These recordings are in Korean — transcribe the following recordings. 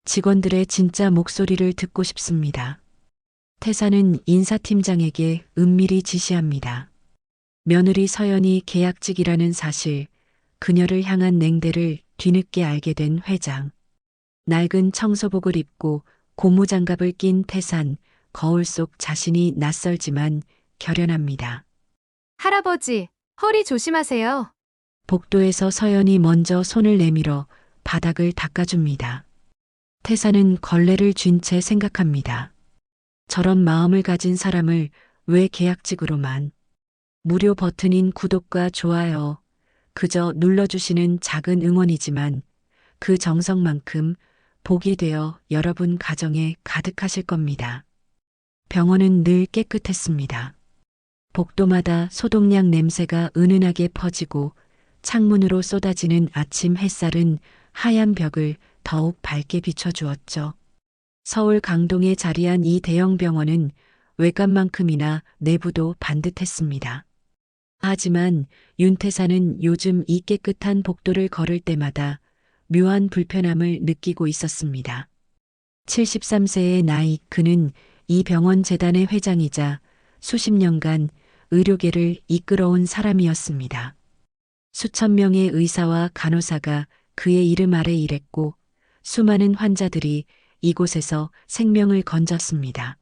직원들의 진짜 목소리를 듣고 싶습니다. 태사는 인사팀장에게 은밀히 지시합니다. 며느리 서연이 계약직이라는 사실, 그녀를 향한 냉대를 뒤늦게 알게 된 회장. 낡은 청소복을 입고 고무장갑을 낀 태산, 거울 속 자신이 낯설지만 결연합니다. 할아버지, 허리 조심하세요. 복도에서 서연이 먼저 손을 내밀어 바닥을 닦아줍니다. 태사는 걸레를 쥔 채 생각합니다. 저런 마음을 가진 사람을 왜 계약직으로만. 무료 버튼인 구독과 좋아요, 그저 눌러주시는 작은 응원이지만 그 정성만큼 복이 되어 여러분 가정에 가득하실 겁니다. 병원은 늘 깨끗했습니다. 복도마다 소독약 냄새가 은은하게 퍼지고 창문으로 쏟아지는 아침 햇살은 하얀 벽을 더욱 밝게 비춰주었죠. 서울 강동에 자리한 이 대형 병원은 외관만큼이나 내부도 반듯했습니다. 하지만 윤태사는 요즘 이 깨끗한 복도를 걸을 때마다 묘한 불편함을 느끼고 있었습니다. 73세의 나이 그는 이 병원 재단의 회장이자 수십 년간 의료계를 이끌어온 사람이었습니다. 수천 명의 의사와 간호사가 그의 이름 아래 일했고 수많은 환자들이 이곳에서 생명을 건졌습니다.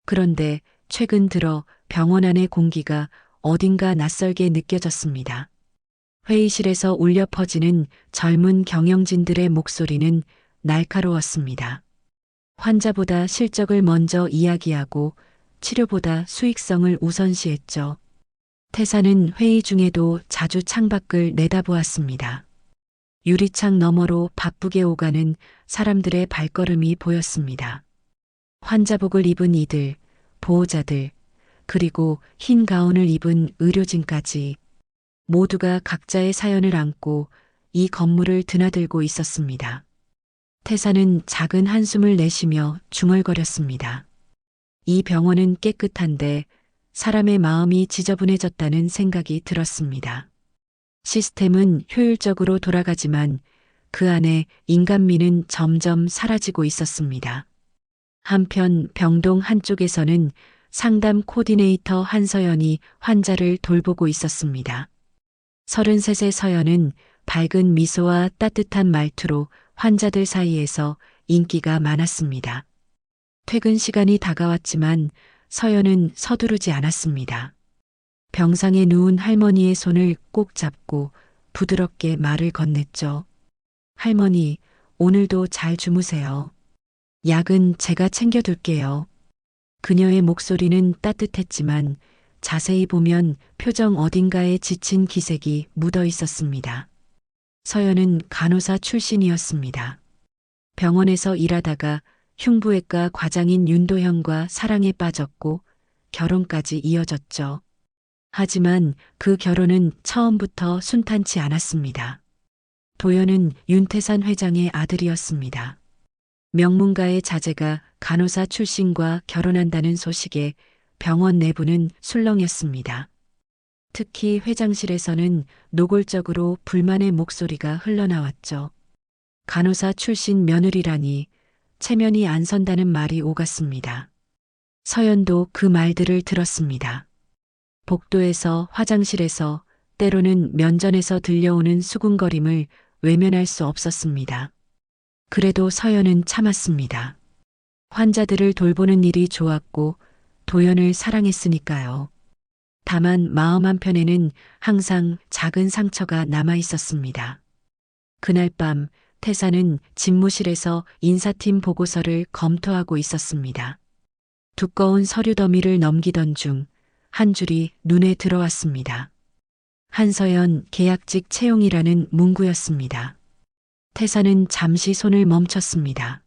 그런데 최근 들어 병원 안의 공기가 어딘가 낯설게 느껴졌습니다. 회의실에서 울려 퍼지는 젊은 경영진들의 목소리는 날카로웠습니다. 환자보다 실적을 먼저 이야기하고 치료보다 수익성을 우선시했죠. 태사는 회의 중에도 자주 창밖을 내다보았습니다. 유리창 너머로 바쁘게 오가는 사람들의 발걸음이 보였습니다. 환자복을 입은 이들, 보호자들, 그리고 흰 가운을 입은 의료진까지 모두가 각자의 사연을 안고 이 건물을 드나들고 있었습니다. 태사는 작은 한숨을 내쉬며 중얼거렸습니다. 이 병원은 깨끗한데 사람의 마음이 지저분해졌다는 생각이 들었습니다. 시스템은 효율적으로 돌아가지만 그 안에 인간미는 점점 사라지고 있었습니다. 한편 병동 한쪽에서는 상담 코디네이터 한서연이 환자를 돌보고 있었습니다. 33세 서연은 밝은 미소와 따뜻한 말투로 환자들 사이에서 인기가 많았습니다. 퇴근 시간이 다가왔지만 서연은 서두르지 않았습니다. 병상에 누운 할머니의 손을 꼭 잡고 부드럽게 말을 건넸죠. 할머니, 오늘도 잘 주무세요. 약은 제가 챙겨둘게요. 그녀의 목소리는 따뜻했지만 자세히 보면 표정 어딘가에 지친 기색이 묻어 있었습니다. 서연은 간호사 출신이었습니다. 병원에서 일하다가 흉부외과 과장인 윤도현과 사랑에 빠졌고 결혼까지 이어졌죠. 하지만 그 결혼은 처음부터 순탄치 않았습니다. 도연은 윤태산 회장의 아들이었습니다. 명문가의 자제가 간호사 출신과 결혼한다는 소식에 병원 내부는 술렁였습니다. 특히 회장실에서는 노골적으로 불만의 목소리가 흘러나왔죠. 간호사 출신 며느리라니 체면이 안 선다는 말이 오갔습니다. 서연도 그 말들을 들었습니다. 복도에서, 화장실에서, 때로는 면전에서 들려오는 수군거림을 외면할 수 없었습니다. 그래도 서연은 참았습니다. 환자들을 돌보는 일이 좋았고 도연을 사랑했으니까요. 다만 마음 한편에는 항상 작은 상처가 남아 있었습니다. 그날 밤 태사는 집무실에서 인사팀 보고서를 검토하고 있었습니다. 두꺼운 서류 더미를 넘기던 중 한 줄이 눈에 들어왔습니다. 한서연 계약직 채용이라는 문구였습니다. 태사는 잠시 손을 멈췄습니다.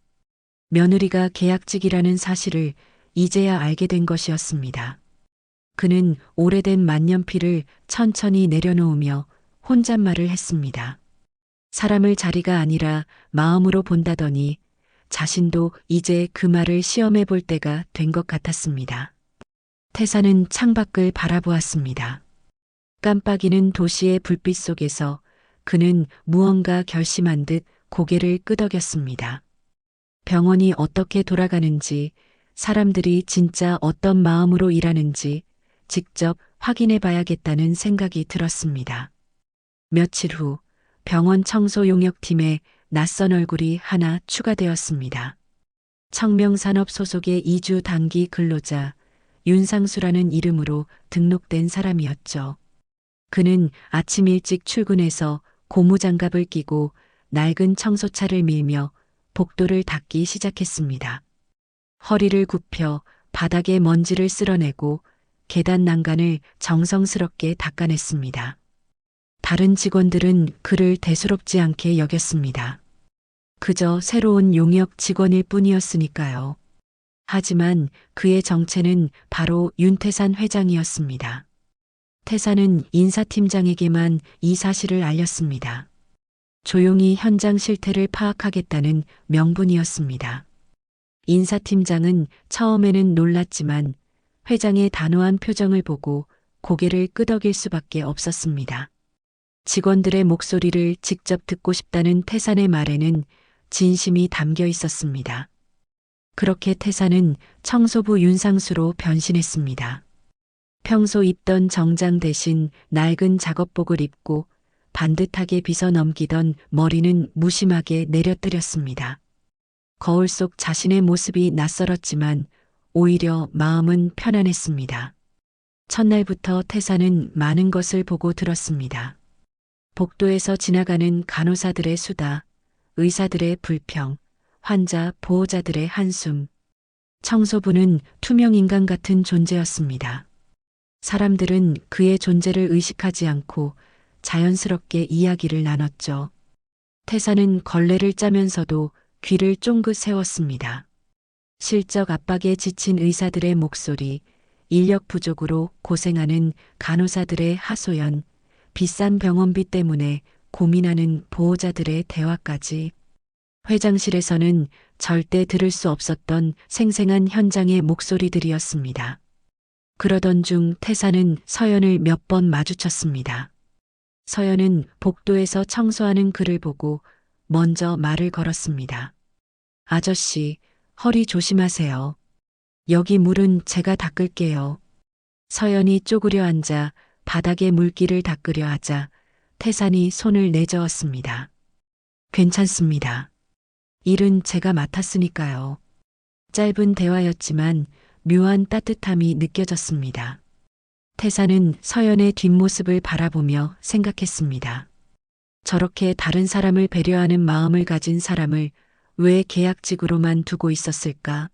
며느리가 계약직이라는 사실을 이제야 알게 된 것이었습니다. 그는 오래된 만년필을 천천히 내려놓으며 혼잣말을 했습니다. 사람을 자리가 아니라 마음으로 본다더니 자신도 이제 그 말을 시험해 볼 때가 된 것 같았습니다. 태사는 창밖을 바라보았습니다. 깜빡이는 도시의 불빛 속에서 그는 무언가 결심한 듯 고개를 끄덕였습니다. 병원이 어떻게 돌아가는지, 사람들이 진짜 어떤 마음으로 일하는지 직접 확인해 봐야겠다는 생각이 들었습니다. 며칠 후 병원 청소 용역팀에 낯선 얼굴이 하나 추가되었습니다. 청명산업 소속의 2주 단기 근로자 윤상수라는 이름으로 등록된 사람이었죠. 그는 아침 일찍 출근해서 고무장갑을 끼고 낡은 청소차를 밀며 복도를 닦기 시작했습니다. 허리를 굽혀 바닥에 먼지를 쓸어내고 계단 난간을 정성스럽게 닦아냈습니다. 다른 직원들은 그를 대수롭지 않게 여겼습니다. 그저 새로운 용역 직원일 뿐이었으니까요. 하지만 그의 정체는 바로 윤태산 회장이었습니다. 태산은 인사팀장에게만 이 사실을 알렸습니다. 조용히 현장 실태를 파악하겠다는 명분이었습니다. 인사팀장은 처음에는 놀랐지만 회장의 단호한 표정을 보고 고개를 끄덕일 수밖에 없었습니다. 직원들의 목소리를 직접 듣고 싶다는 태산의 말에는 진심이 담겨 있었습니다. 그렇게 태산은 청소부 윤상수로 변신했습니다. 평소 입던 정장 대신 낡은 작업복을 입고 반듯하게 빗어 넘기던 머리는 무심하게 내려뜨렸습니다. 거울 속 자신의 모습이 낯설었지만 오히려 마음은 편안했습니다. 첫날부터 태산은 많은 것을 보고 들었습니다. 복도에서 지나가는 간호사들의 수다, 의사들의 불평, 환자 보호자들의 한숨. 청소부는 투명 인간 같은 존재였습니다. 사람들은 그의 존재를 의식하지 않고 자연스럽게 이야기를 나눴죠. 태산은 걸레를 짜면서도 귀를 쫑긋 세웠습니다. 실적 압박에 지친 의사들의 목소리, 인력 부족으로 고생하는 간호사들의 하소연, 비싼 병원비 때문에 고민하는 보호자들의 대화까지. 회장실에서는 절대 들을 수 없었던 생생한 현장의 목소리들이었습니다. 그러던 중 태산은 서연을 몇 번 마주쳤습니다. 서연은 복도에서 청소하는 그를 보고 먼저 말을 걸었습니다. 아저씨, 허리 조심하세요. 여기 물은 제가 닦을게요. 서연이 쪼그려 앉아 바닥에 물기를 닦으려 하자 태산이 손을 내저었습니다. 괜찮습니다. 일은 제가 맡았으니까요. 짧은 대화였지만 묘한 따뜻함이 느껴졌습니다. 태산은 서연의 뒷모습을 바라보며 생각했습니다. 저렇게 다른 사람을 배려하는 마음을 가진 사람을 왜 계약직으로만 두고 있었을까?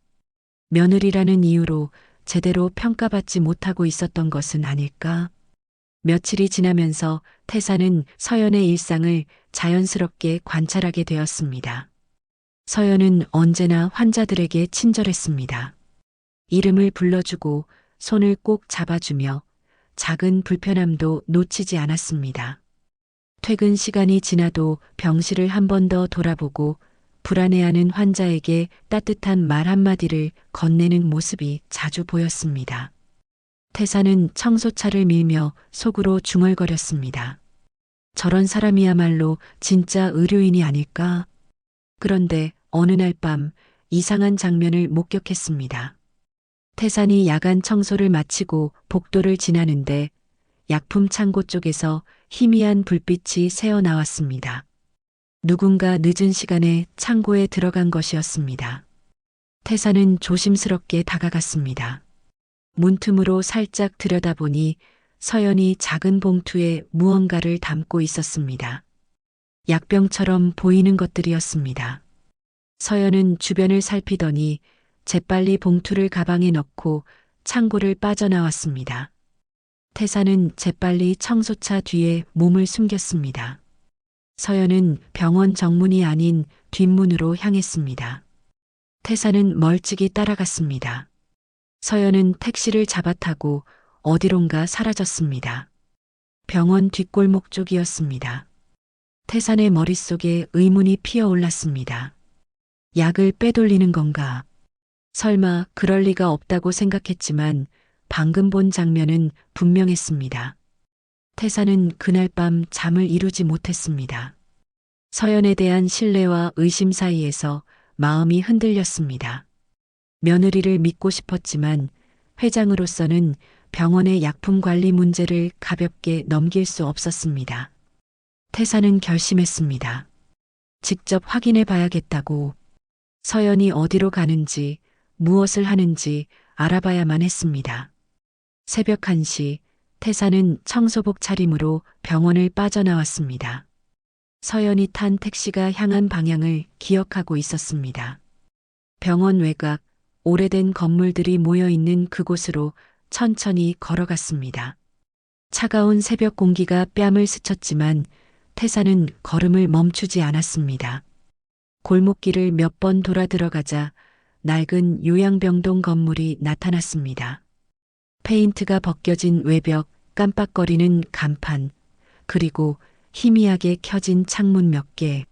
며느리라는 이유로 제대로 평가받지 못하고 있었던 것은 아닐까? 며칠이 지나면서 태산은 서연의 일상을 자연스럽게 관찰하게 되었습니다. 서연은 언제나 환자들에게 친절했습니다. 이름을 불러주고 손을 꼭 잡아주며 작은 불편함도 놓치지 않았습니다. 퇴근 시간이 지나도 병실을 한 번 더 돌아보고 불안해하는 환자에게 따뜻한 말 한마디를 건네는 모습이 자주 보였습니다. 태산은 청소차를 밀며 속으로 중얼거렸습니다. 저런 사람이야말로 진짜 의료인이 아닐까? 그런데 어느 날 밤 이상한 장면을 목격했습니다. 태산이 야간 청소를 마치고 복도를 지나는데 약품 창고 쪽에서 희미한 불빛이 새어 나왔습니다. 누군가 늦은 시간에 창고에 들어간 것이었습니다. 태산은 조심스럽게 다가갔습니다. 문틈으로 살짝 들여다보니 서연이 작은 봉투에 무언가를 담고 있었습니다. 약병처럼 보이는 것들이었습니다. 서연은 주변을 살피더니 재빨리 봉투를 가방에 넣고 창고를 빠져나왔습니다. 태산은 재빨리 청소차 뒤에 몸을 숨겼습니다. 서연은 병원 정문이 아닌 뒷문으로 향했습니다. 태산은 멀찍이 따라갔습니다. 서연은 택시를 잡아타고 어디론가 사라졌습니다. 병원 뒷골목 쪽이었습니다. 태산의 머릿속에 의문이 피어올랐습니다. 약을 빼돌리는 건가? 설마 그럴 리가 없다고 생각했지만 방금 본 장면은 분명했습니다. 태산은 그날 밤 잠을 이루지 못했습니다. 서연에 대한 신뢰와 의심 사이에서 마음이 흔들렸습니다. 며느리를 믿고 싶었지만 회장으로서는 병원의 약품 관리 문제를 가볍게 넘길 수 없었습니다. 태사는 결심했습니다. 직접 확인해 봐야겠다고. 서연이 어디로 가는지, 무엇을 하는지 알아봐야만 했습니다. 새벽 1시, 태사는 청소복 차림으로 병원을 빠져나왔습니다. 서연이 탄 택시가 향한 방향을 기억하고 있었습니다. 병원 외곽, 오래된 건물들이 모여 있는 그곳으로 천천히 걸어갔습니다. 차가운 새벽 공기가 뺨을 스쳤지만 태사는 걸음을 멈추지 않았습니다. 골목길을 몇 번 돌아 들어가자 낡은 요양병동 건물이 나타났습니다. 페인트가 벗겨진 외벽, 깜빡거리는 간판, 그리고 희미하게 켜진 창문 몇 개.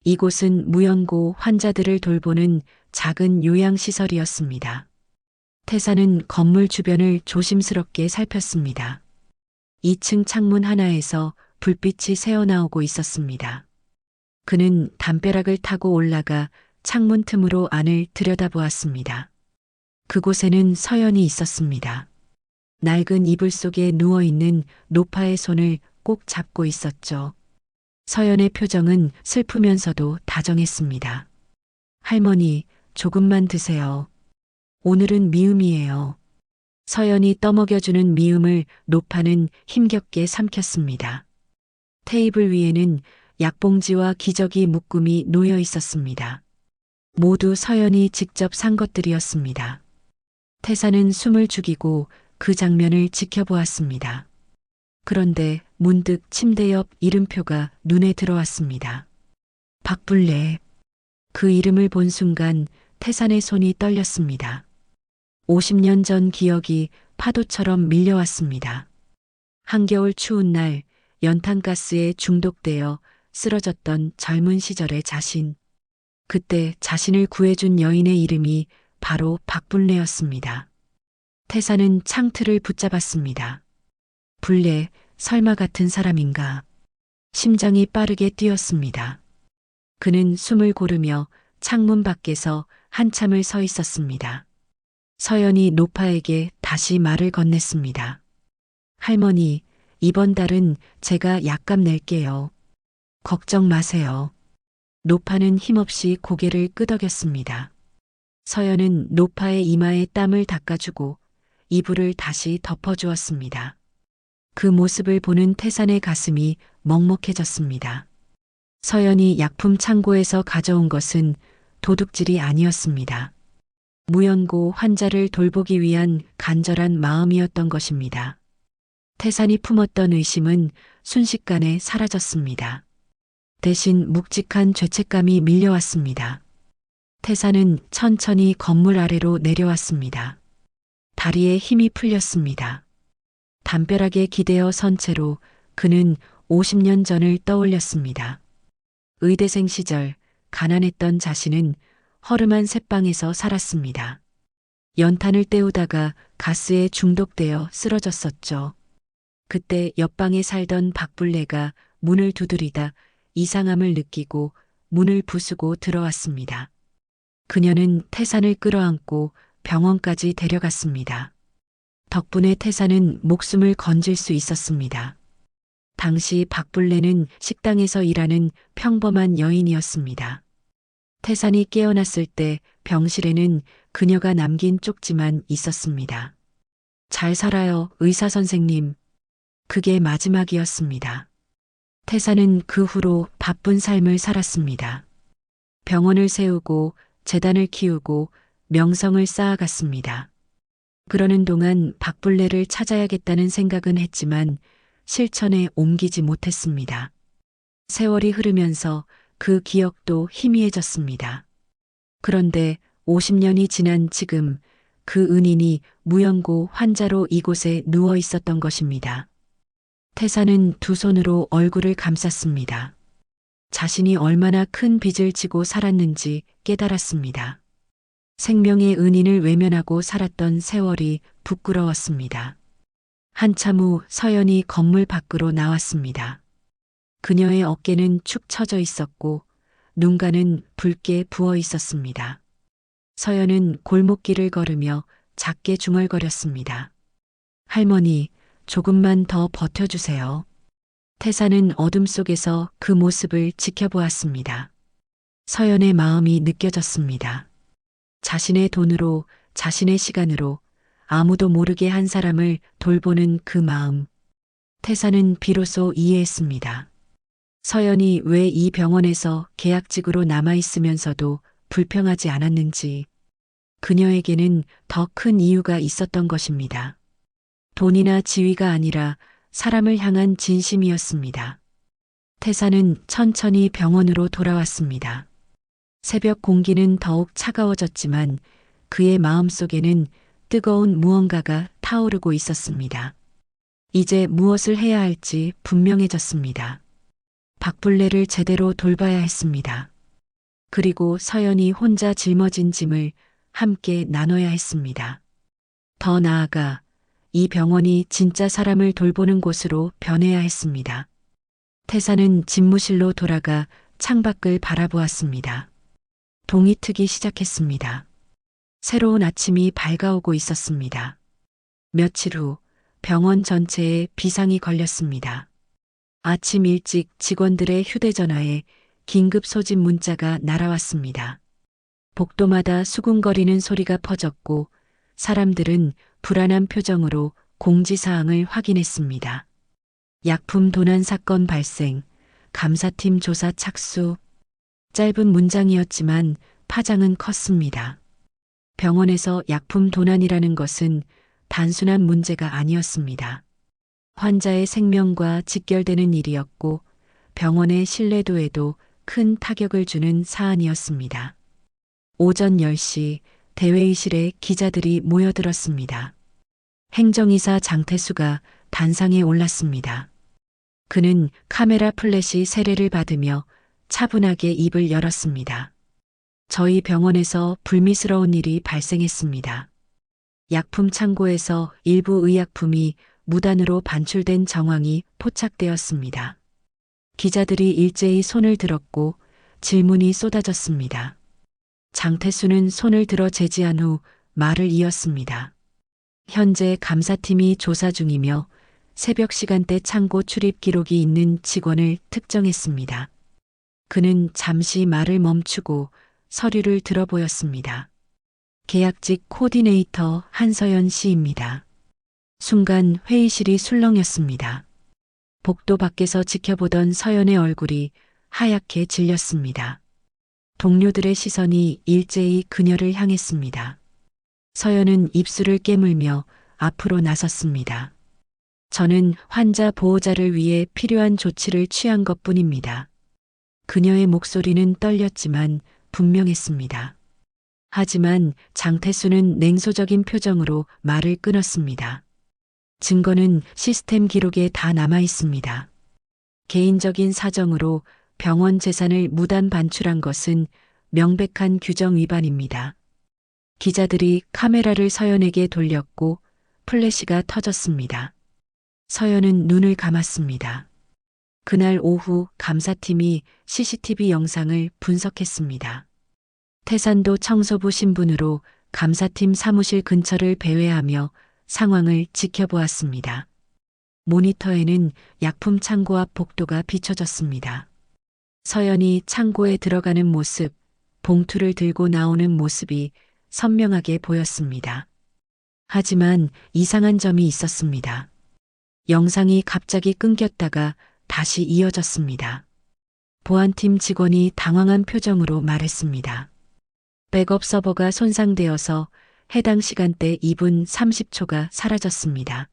이곳은 무연고 환자들을 돌보는 작은 요양시설이었습니다. 태사는 건물 주변을 조심스럽게 살폈습니다. 2층 창문 하나에서 불빛이 새어나오고 있었습니다. 그는 담벼락을 타고 올라가 창문 틈으로 안을 들여다보았습니다. 그곳에는 서연이 있었습니다. 낡은 이불 속에 누워있는 노파의 손을 꼭 잡고 있었죠. 서연의 표정은 슬프면서도 다정했습니다. 할머니, 조금만 드세요. 오늘은 미음이에요. 서연이 떠먹여주는 미음을 노파는 힘겹게 삼켰습니다. 테이블 위에는 약봉지와 기저귀 묶음이 놓여 있었습니다. 모두 서연이 직접 산 것들이었습니다. 태사는 숨을 죽이고 그 장면을 지켜보았습니다. 그런데 문득 침대 옆 이름표가 눈에 들어왔습니다. 박불래. 그 이름을 본 순간 태산의 손이 떨렸습니다. 50년 전 기억이 파도처럼 밀려왔습니다. 한겨울 추운 날 연탄가스에 중독되어 쓰러졌던 젊은 시절의 자신. 그때 자신을 구해준 여인의 이름이 바로 박불래였습니다. 태사는 창틀을 붙잡았습니다. 불래, 설마 같은 사람인가. 심장이 빠르게 뛰었습니다. 그는 숨을 고르며 창문 밖에서 한참을 서 있었습니다. 서연이 노파에게 다시 말을 건넸습니다. 할머니, 이번 달은 제가 약값 낼게요. 걱정 마세요. 노파는 힘없이 고개를 끄덕였습니다. 서연은 노파의 이마에 땀을 닦아주고 이불을 다시 덮어주었습니다. 그 모습을 보는 태산의 가슴이 먹먹해졌습니다. 서연이 약품 창고에서 가져온 것은 도둑질이 아니었습니다. 무연고 환자를 돌보기 위한 간절한 마음이었던 것입니다. 태산이 품었던 의심은 순식간에 사라졌습니다. 대신 묵직한 죄책감이 밀려왔습니다. 태산은 천천히 건물 아래로 내려왔습니다. 다리에 힘이 풀렸습니다. 담벼락에 기대어 선 채로 그는 50년 전을 떠올렸습니다. 의대생 시절 가난했던 자신은 허름한 셋방에서 살았습니다. 연탄을 때우다가 가스에 중독되어 쓰러졌었죠. 그때 옆방에 살던 박불래가 문을 두드리다 이상함을 느끼고 문을 부수고 들어왔습니다. 그녀는 태산을 끌어안고 병원까지 데려갔습니다. 덕분에 태산은 목숨을 건질 수 있었습니다. 당시 박불래는 식당에서 일하는 평범한 여인이었습니다. 태산이 깨어났을 때 병실에는 그녀가 남긴 쪽지만 있었습니다. 잘 살아요, 의사 선생님. 그게 마지막이었습니다. 태산은 그 후로 바쁜 삶을 살았습니다. 병원을 세우고 재단을 키우고 명성을 쌓아갔습니다. 그러는 동안 박불래를 찾아야겠다는 생각은 했지만 실천에 옮기지 못했습니다. 세월이 흐르면서 그 기억도 희미해졌습니다. 그런데 50년이 지난 지금 그 은인이 무연고 환자로 이곳에 누워 있었던 것입니다. 태사는 두 손으로 얼굴을 감쌌습니다. 자신이 얼마나 큰 빚을 지고 살았는지 깨달았습니다. 생명의 은인을 외면하고 살았던 세월이 부끄러웠습니다. 한참 후 서연이 건물 밖으로 나왔습니다. 그녀의 어깨는 축 처져 있었고 눈가는 붉게 부어 있었습니다. 서연은 골목길을 걸으며 작게 중얼거렸습니다. 할머니, 조금만 더 버텨주세요. 태사는 어둠 속에서 그 모습을 지켜보았습니다. 서연의 마음이 느껴졌습니다. 자신의 돈으로, 자신의 시간으로 아무도 모르게 한 사람을 돌보는 그 마음. 태사는 비로소 이해했습니다. 서연이 왜 이 병원에서 계약직으로 남아있으면서도 불평하지 않았는지, 그녀에게는 더 큰 이유가 있었던 것입니다. 돈이나 지위가 아니라 사람을 향한 진심이었습니다. 태사는 천천히 병원으로 돌아왔습니다. 새벽 공기는 더욱 차가워졌지만 그의 마음속에는 뜨거운 무언가가 타오르고 있었습니다. 이제 무엇을 해야 할지 분명해졌습니다. 박불레를 제대로 돌봐야 했습니다. 그리고 서연이 혼자 짊어진 짐을 함께 나눠야 했습니다. 더 나아가 이 병원이 진짜 사람을 돌보는 곳으로 변해야 했습니다. 태사는 집무실로 돌아가 창밖을 바라보았습니다. 동이 트기 시작했습니다. 새로운 아침이 밝아오고 있었습니다. 며칠 후 병원 전체에 비상이 걸렸습니다. 아침 일찍 직원들의 휴대전화에 긴급 소집 문자가 날아왔습니다. 복도마다 수군거리는 소리가 퍼졌고 사람들은 불안한 표정으로 공지사항을 확인했습니다. 약품 도난 사건 발생, 감사팀 조사 착수. 짧은 문장이었지만 파장은 컸습니다. 병원에서 약품 도난이라는 것은 단순한 문제가 아니었습니다. 환자의 생명과 직결되는 일이었고 병원의 신뢰도에도 큰 타격을 주는 사안이었습니다. 오전 10시 대회의실에 기자들이 모여들었습니다. 행정이사 장태수가 단상에 올랐습니다. 그는 카메라 플래시 세례를 받으며 차분하게 입을 열었습니다. 저희 병원에서 불미스러운 일이 발생했습니다. 약품 창고에서 일부 의약품이 무단으로 반출된 정황이 포착되었습니다. 기자들이 일제히 손을 들었고 질문이 쏟아졌습니다. 장태수는 손을 들어 제지한 후 말을 이었습니다. 현재 감사팀이 조사 중이며 새벽 시간대 창고 출입 기록이 있는 직원을 특정했습니다. 그는 잠시 말을 멈추고 서류를 들어보였습니다. 계약직 코디네이터 한서연 씨입니다. 순간 회의실이 술렁였습니다. 복도 밖에서 지켜보던 서연의 얼굴이 하얗게 질렸습니다. 동료들의 시선이 일제히 그녀를 향했습니다. 서연은 입술을 깨물며 앞으로 나섰습니다. 저는 환자 보호자를 위해 필요한 조치를 취한 것뿐입니다. 그녀의 목소리는 떨렸지만 분명했습니다. 하지만 장태수는 냉소적인 표정으로 말을 끊었습니다. 증거는 시스템 기록에 다 남아 있습니다. 개인적인 사정으로 병원 재산을 무단 반출한 것은 명백한 규정 위반입니다. 기자들이 카메라를 서연에게 돌렸고 플래시가 터졌습니다. 서연은 눈을 감았습니다. 그날 오후 감사팀이 CCTV 영상을 분석했습니다. 태산도 청소부 신분으로 감사팀 사무실 근처를 배회하며 상황을 지켜보았습니다. 모니터에는 약품 창고 앞 복도가 비춰졌습니다. 서연이 창고에 들어가는 모습, 봉투를 들고 나오는 모습이 선명하게 보였습니다. 하지만 이상한 점이 있었습니다. 영상이 갑자기 끊겼다가 다시 이어졌습니다. 보안팀 직원이 당황한 표정으로 말했습니다. 백업 서버가 손상되어서 해당 시간대 2분 30초가 사라졌습니다.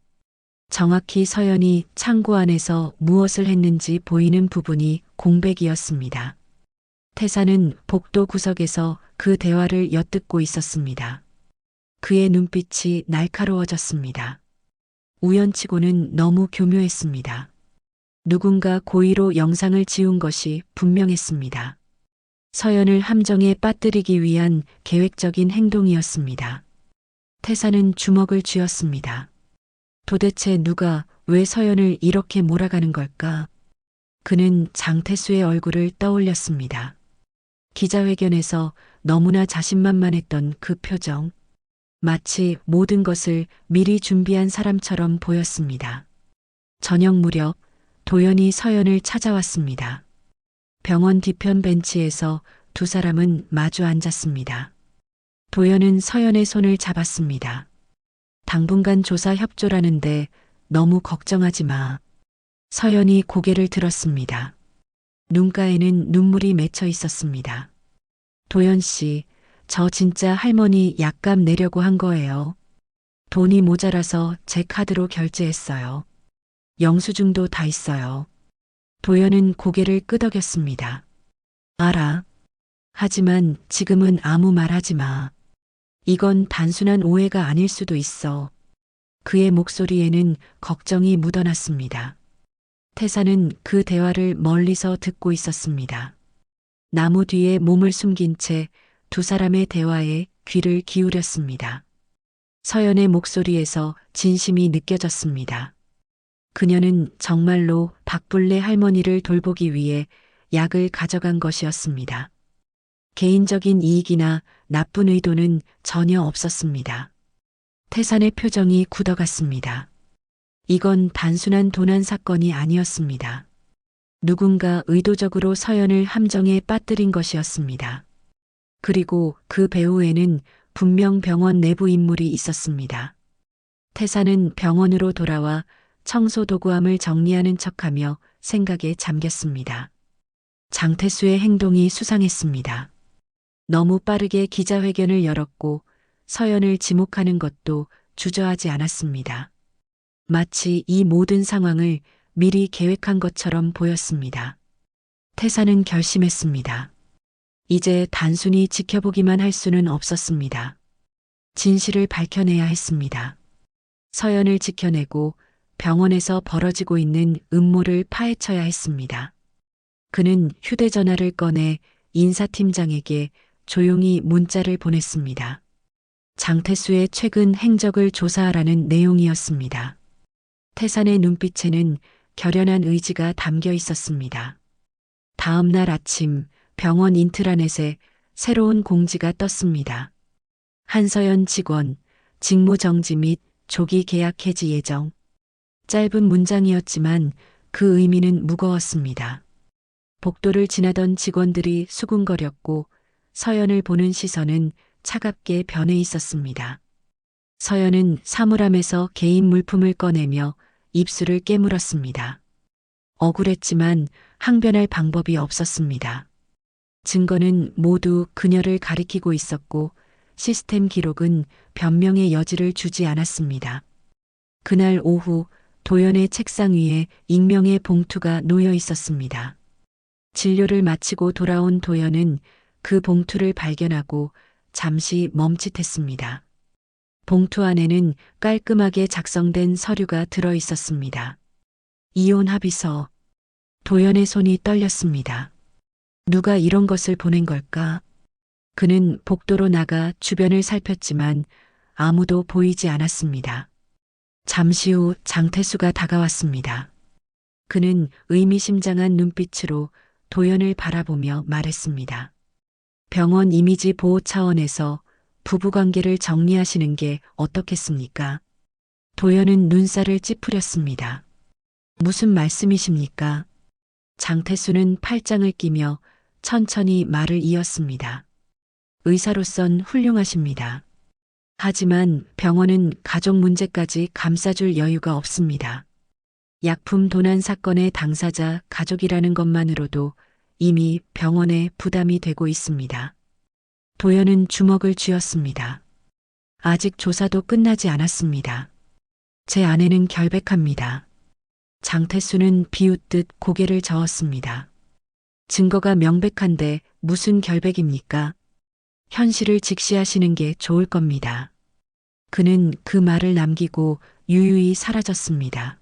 정확히 서연이 창고 안에서 무엇을 했는지 보이는 부분이 공백이었습니다. 태사는 복도 구석에서 그 대화를 엿듣고 있었습니다. 그의 눈빛이 날카로워졌습니다. 우연치고는 너무 교묘했습니다. 누군가 고의로 영상을 지운 것이 분명했습니다. 서연을 함정에 빠뜨리기 위한 계획적인 행동이었습니다. 태사는 주먹을 쥐었습니다. 도대체 누가 왜 서연을 이렇게 몰아가는 걸까? 그는 장태수의 얼굴을 떠올렸습니다. 기자회견에서 너무나 자신만만했던 그 표정. 마치 모든 것을 미리 준비한 사람처럼 보였습니다. 저녁 무렵 도연이 서연을 찾아왔습니다. 병원 뒤편 벤치에서 두 사람은 마주 앉았습니다. 도연은 서연의 손을 잡았습니다. 당분간 조사 협조라는데 너무 걱정하지 마. 서연이 고개를 들었습니다. 눈가에는 눈물이 맺혀 있었습니다. 도연 씨, 저 진짜 할머니 약값 내려고 한 거예요. 돈이 모자라서 제 카드로 결제했어요. 영수증도 다 있어요. 도연은 고개를 끄덕였습니다. 알아. 하지만 지금은 아무 말 하지 마. 이건 단순한 오해가 아닐 수도 있어. 그의 목소리에는 걱정이 묻어났습니다. 태사는 그 대화를 멀리서 듣고 있었습니다. 나무 뒤에 몸을 숨긴 채 두 사람의 대화에 귀를 기울였습니다. 서연의 목소리에서 진심이 느껴졌습니다. 그녀는 정말로 박불래 할머니를 돌보기 위해 약을 가져간 것이었습니다. 개인적인 이익이나 나쁜 의도는 전혀 없었습니다. 태산의 표정이 굳어갔습니다. 이건 단순한 도난 사건이 아니었습니다. 누군가 의도적으로 서연을 함정에 빠뜨린 것이었습니다. 그리고 그 배후에는 분명 병원 내부 인물이 있었습니다. 태사는 병원으로 돌아와 청소 도구함을 정리하는 척하며 생각에 잠겼습니다. 장태수의 행동이 수상했습니다. 너무 빠르게 기자회견을 열었고 서연을 지목하는 것도 주저하지 않았습니다. 마치 이 모든 상황을 미리 계획한 것처럼 보였습니다. 태사는 결심했습니다. 이제 단순히 지켜보기만 할 수는 없었습니다. 진실을 밝혀내야 했습니다. 서연을 지켜내고 병원에서 벌어지고 있는 음모를 파헤쳐야 했습니다. 그는 휴대전화를 꺼내 인사팀장에게 조용히 문자를 보냈습니다. 장태수의 최근 행적을 조사하라는 내용이었습니다. 태산의 눈빛에는 결연한 의지가 담겨 있었습니다. 다음 날 아침 병원 인트라넷에 새로운 공지가 떴습니다. 한서연 직원, 직무 정지 및 조기 계약 해지 예정. 짧은 문장이었지만 그 의미는 무거웠습니다. 복도를 지나던 직원들이 수군거렸고 서연을 보는 시선은 차갑게 변해 있었습니다. 서연은 사물함에서 개인 물품을 꺼내며 입술을 깨물었습니다. 억울했지만 항변할 방법이 없었습니다. 증거는 모두 그녀를 가리키고 있었고 시스템 기록은 변명의 여지를 주지 않았습니다. 그날 오후 도연의 책상 위에 익명의 봉투가 놓여 있었습니다. 진료를 마치고 돌아온 도연은 그 봉투를 발견하고 잠시 멈칫했습니다. 봉투 안에는 깔끔하게 작성된 서류가 들어 있었습니다. 이혼 합의서. 도연의 손이 떨렸습니다. 누가 이런 것을 보낸 걸까? 그는 복도로 나가 주변을 살폈지만 아무도 보이지 않았습니다. 잠시 후 장태수가 다가왔습니다. 그는 의미심장한 눈빛으로 도연을 바라보며 말했습니다. 병원 이미지 보호 차원에서 부부관계를 정리하시는 게 어떻겠습니까? 도연은 눈살을 찌푸렸습니다. 무슨 말씀이십니까? 장태수는 팔짱을 끼며 천천히 말을 이었습니다. 의사로선 훌륭하십니다. 하지만 병원은 가족 문제까지 감싸줄 여유가 없습니다. 약품 도난 사건의 당사자 가족이라는 것만으로도 이미 병원에 부담이 되고 있습니다. 도연은 주먹을 쥐었습니다. 아직 조사도 끝나지 않았습니다. 제 아내는 결백합니다. 장태수는 비웃듯 고개를 저었습니다. 증거가 명백한데 무슨 결백입니까? 현실을 직시하시는 게 좋을 겁니다. 그는 그 말을 남기고 유유히 사라졌습니다.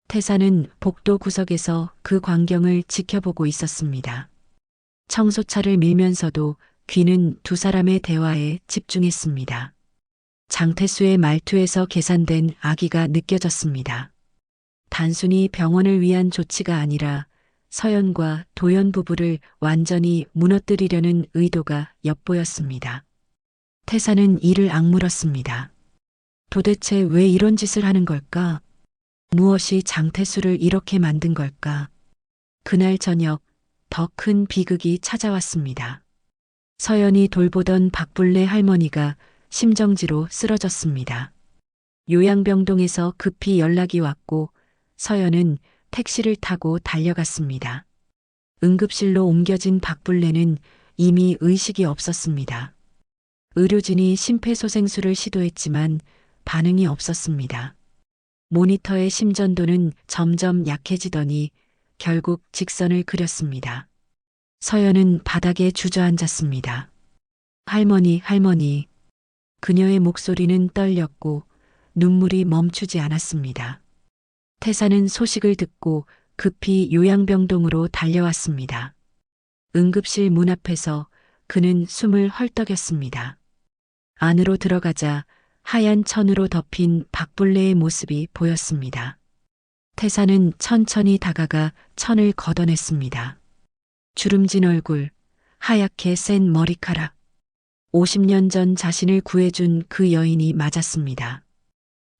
태사는 복도 구석에서 그 광경을 지켜보고 있었습니다. 청소차를 밀면서도 귀는 두 사람의 대화에 집중했습니다. 장태수의 말투에서 계산된 악의가 느껴졌습니다. 단순히 병원을 위한 조치가 아니라 서연과 도연 부부를 완전히 무너뜨리려는 의도가 엿보였습니다. 태사는 이를 악물었습니다. 도대체 왜 이런 짓을 하는 걸까? 무엇이 장태수를 이렇게 만든 걸까? 그날 저녁 더 큰 비극이 찾아왔습니다. 서연이 돌보던 박불래 할머니가 심정지로 쓰러졌습니다. 요양병동에서 급히 연락이 왔고 서연은 택시를 타고 달려갔습니다. 응급실로 옮겨진 박불래는 이미 의식이 없었습니다. 의료진이 심폐소생술을 시도했지만 반응이 없었습니다. 모니터의 심전도는 점점 약해지더니 결국 직선을 그렸습니다. 서연은 바닥에 주저앉았습니다. 할머니, 할머니. 그녀의 목소리는 떨렸고 눈물이 멈추지 않았습니다. 태사는 소식을 듣고 급히 요양병동으로 달려왔습니다. 응급실 문 앞에서 그는 숨을 헐떡였습니다. 안으로 들어가자 하얀 천으로 덮인 박불레의 모습이 보였습니다. 태사는 천천히 다가가 천을 걷어냈습니다. 주름진 얼굴, 하얗게 센 머리카락. 50년 전 자신을 구해준 그 여인이 맞았습니다.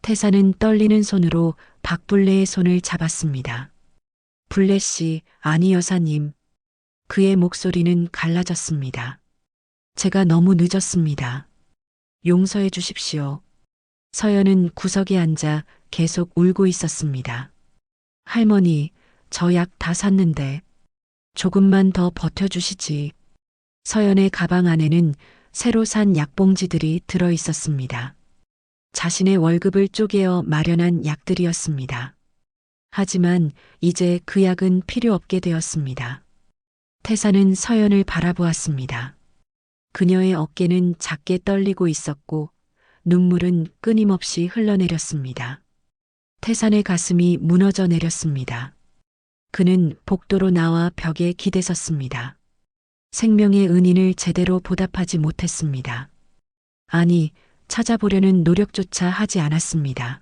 태사는 떨리는 손으로 박불레의 손을 잡았습니다. 불레 씨, 아니 여사님. 그의 목소리는 갈라졌습니다. 제가 너무 늦었습니다. 용서해 주십시오. 서연은 구석에 앉아 계속 울고 있었습니다. 할머니, 저 약 다 샀는데 조금만 더 버텨주시지. 서연의 가방 안에는 새로 산 약봉지들이 들어 있었습니다. 자신의 월급을 쪼개어 마련한 약들이었습니다. 하지만 이제 그 약은 필요 없게 되었습니다. 태사는 서연을 바라보았습니다. 그녀의 어깨는 작게 떨리고 있었고 눈물은 끊임없이 흘러내렸습니다. 태산의 가슴이 무너져 내렸습니다. 그는 복도로 나와 벽에 기대섰습니다. 생명의 은인을 제대로 보답하지 못했습니다. 아니, 찾아보려는 노력조차 하지 않았습니다.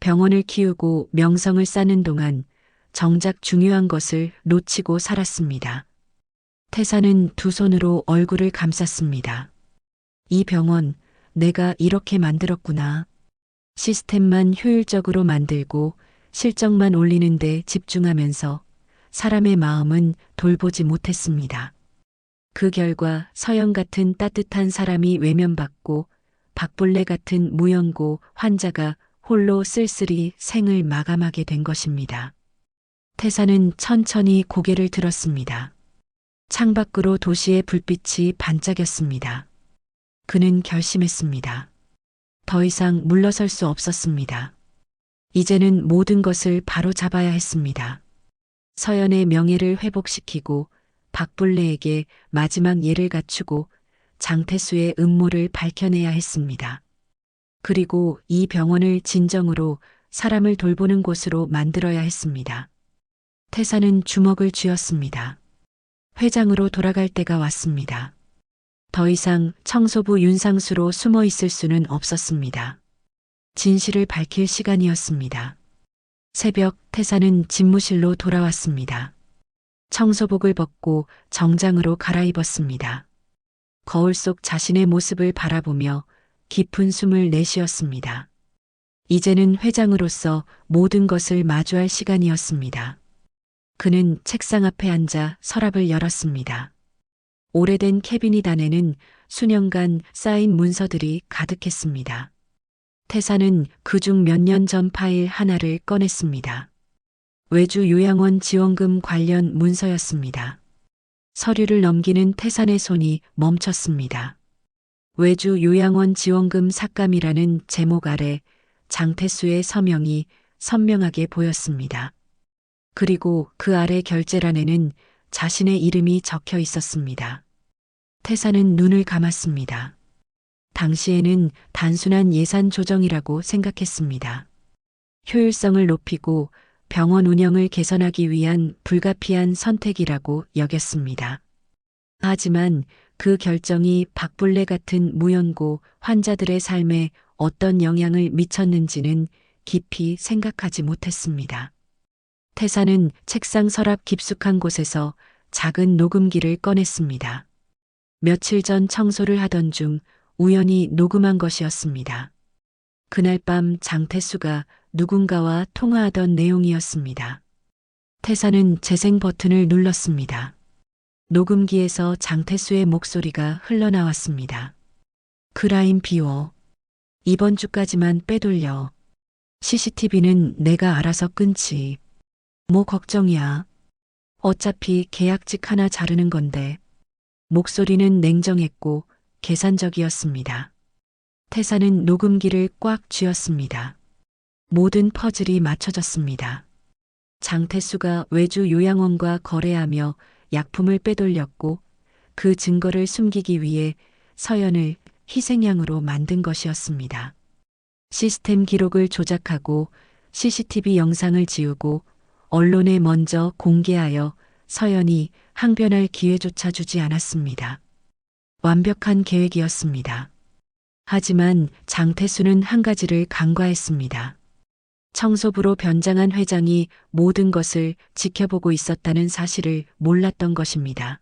병원을 키우고 명성을 쌓는 동안 정작 중요한 것을 놓치고 살았습니다. 태사는 두 손으로 얼굴을 감쌌습니다. 이 병원, 내가 이렇게 만들었구나. 시스템만 효율적으로 만들고 실적만 올리는데 집중하면서 사람의 마음은 돌보지 못했습니다. 그 결과 서연 같은 따뜻한 사람이 외면받고 박불레 같은 무연고 환자가 홀로 쓸쓸히 생을 마감하게 된 것입니다. 태사는 천천히 고개를 들었습니다. 창밖으로 도시의 불빛이 반짝였습니다. 그는 결심했습니다. 더 이상 물러설 수 없었습니다. 이제는 모든 것을 바로 잡아야 했습니다. 서연의 명예를 회복시키고 박불레에게 마지막 예를 갖추고 장태수의 음모를 밝혀내야 했습니다. 그리고 이 병원을 진정으로 사람을 돌보는 곳으로 만들어야 했습니다. 태사는 주먹을 쥐었습니다. 회장으로 돌아갈 때가 왔습니다. 더 이상 청소부 윤상수로 숨어 있을 수는 없었습니다. 진실을 밝힐 시간이었습니다. 새벽 태사는 집무실로 돌아왔습니다. 청소복을 벗고 정장으로 갈아입었습니다. 거울 속 자신의 모습을 바라보며 깊은 숨을 내쉬었습니다. 이제는 회장으로서 모든 것을 마주할 시간이었습니다. 그는 책상 앞에 앉아 서랍을 열었습니다. 오래된 캐비닛 안에는 수년간 쌓인 문서들이 가득했습니다. 태사는 그중 몇 년 전 파일 하나를 꺼냈습니다. 외주 요양원 지원금 관련 문서였습니다. 서류를 넘기는 태산의 손이 멈췄습니다. 외주 요양원 지원금 삭감이라는 제목 아래 장태수의 서명이 선명하게 보였습니다. 그리고 그 아래 결제란에는 자신의 이름이 적혀 있었습니다. 태사는 눈을 감았습니다. 당시에는 단순한 예산 조정이라고 생각했습니다. 효율성을 높이고 병원 운영을 개선하기 위한 불가피한 선택이라고 여겼습니다. 하지만 그 결정이 박불레 같은 무연고 환자들의 삶에 어떤 영향을 미쳤는지는 깊이 생각하지 못했습니다. 태사는 책상 서랍 깊숙한 곳에서 작은 녹음기를 꺼냈습니다. 며칠 전 청소를 하던 중 우연히 녹음한 것이었습니다. 그날 밤 장태수가 누군가와 통화하던 내용이었습니다. 태사는 재생 버튼을 눌렀습니다. 녹음기에서 장태수의 목소리가 흘러나왔습니다. 그 라인 비워. 이번 주까지만 빼돌려. CCTV는 내가 알아서 끊지. 뭐 걱정이야. 어차피 계약직 하나 자르는 건데. 목소리는 냉정했고 계산적이었습니다. 태사는 녹음기를 꽉 쥐었습니다. 모든 퍼즐이 맞춰졌습니다. 장태수가 외주 요양원과 거래하며 약품을 빼돌렸고 그 증거를 숨기기 위해 서연을 희생양으로 만든 것이었습니다. 시스템 기록을 조작하고 CCTV 영상을 지우고 언론에 먼저 공개하여 서연이 항변할 기회조차 주지 않았습니다. 완벽한 계획이었습니다. 하지만 장태수는 한 가지를 간과했습니다. 청소부로 변장한 회장이 모든 것을 지켜보고 있었다는 사실을 몰랐던 것입니다.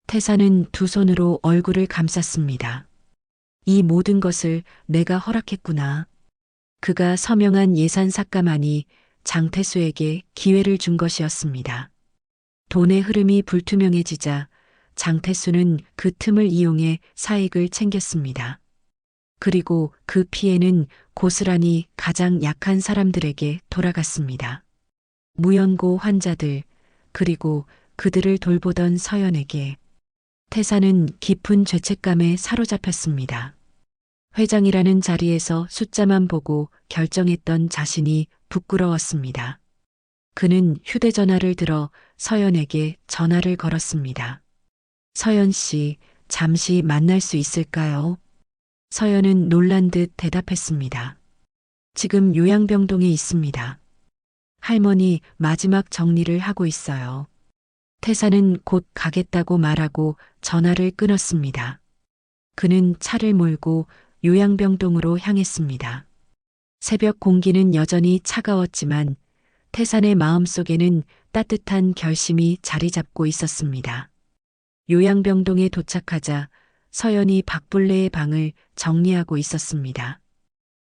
태사는 두 손으로 얼굴을 감쌌습니다. 이 모든 것을 내가 허락했구나. 그가 서명한 예산 삭감안이 장태수에게 기회를 준 것이었습니다. 돈의 흐름이 불투명해지자 장태수는 그 틈을 이용해 사익을 챙겼습니다. 그리고 그 피해는 고스란히 가장 약한 사람들에게 돌아갔습니다. 무연고 환자들, 그리고 그들을 돌보던 서연에게. 태사는 깊은 죄책감에 사로잡혔습니다. 회장이라는 자리에서 숫자만 보고 결정했던 자신이 부끄러웠습니다. 그는 휴대전화를 들어 서연에게 전화를 걸었습니다. 서연 씨, 잠시 만날 수 있을까요? 서연은 놀란 듯 대답했습니다. 지금 요양병동에 있습니다. 할머니 마지막 정리를 하고 있어요. 태사는 곧 가겠다고 말하고 전화를 끊었습니다. 그는 차를 몰고 요양병동으로 향했습니다. 새벽 공기는 여전히 차가웠지만 태산의 마음속에는 따뜻한 결심이 자리 잡고 있었습니다. 요양병동에 도착하자 서연이 박불레의 방을 정리하고 있었습니다.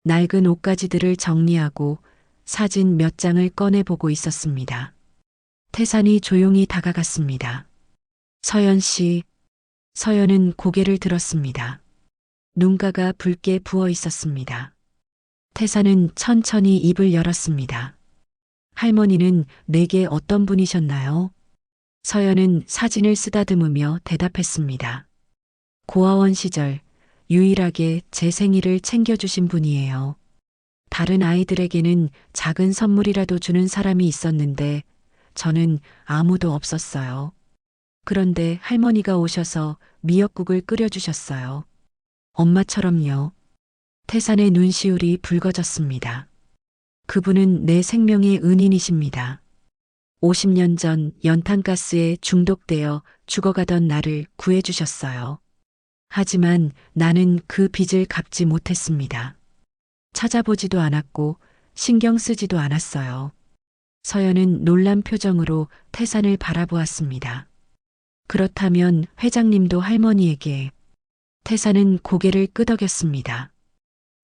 낡은 옷가지들을 정리하고 사진 몇 장을 꺼내보고 있었습니다. 태산이 조용히 다가갔습니다. 서연 씨. 서연은 고개를 들었습니다. 눈가가 붉게 부어 있었습니다. 태산은 천천히 입을 열었습니다. 할머니는 내게 어떤 분이셨나요? 서연은 사진을 쓰다듬으며 대답했습니다. 고아원 시절 유일하게 제 생일을 챙겨주신 분이에요. 다른 아이들에게는 작은 선물이라도 주는 사람이 있었는데 저는 아무도 없었어요. 그런데 할머니가 오셔서 미역국을 끓여주셨어요. 엄마처럼요. 태산의 눈시울이 붉어졌습니다. 그분은 내 생명의 은인이십니다. 50년 전 연탄가스에 중독되어 죽어가던 나를 구해주셨어요. 하지만 나는 그 빚을 갚지 못했습니다. 찾아보지도 않았고 신경 쓰지도 않았어요. 서연은 놀란 표정으로 태산을 바라보았습니다. 그렇다면 회장님도 할머니에게. 태산은 고개를 끄덕였습니다.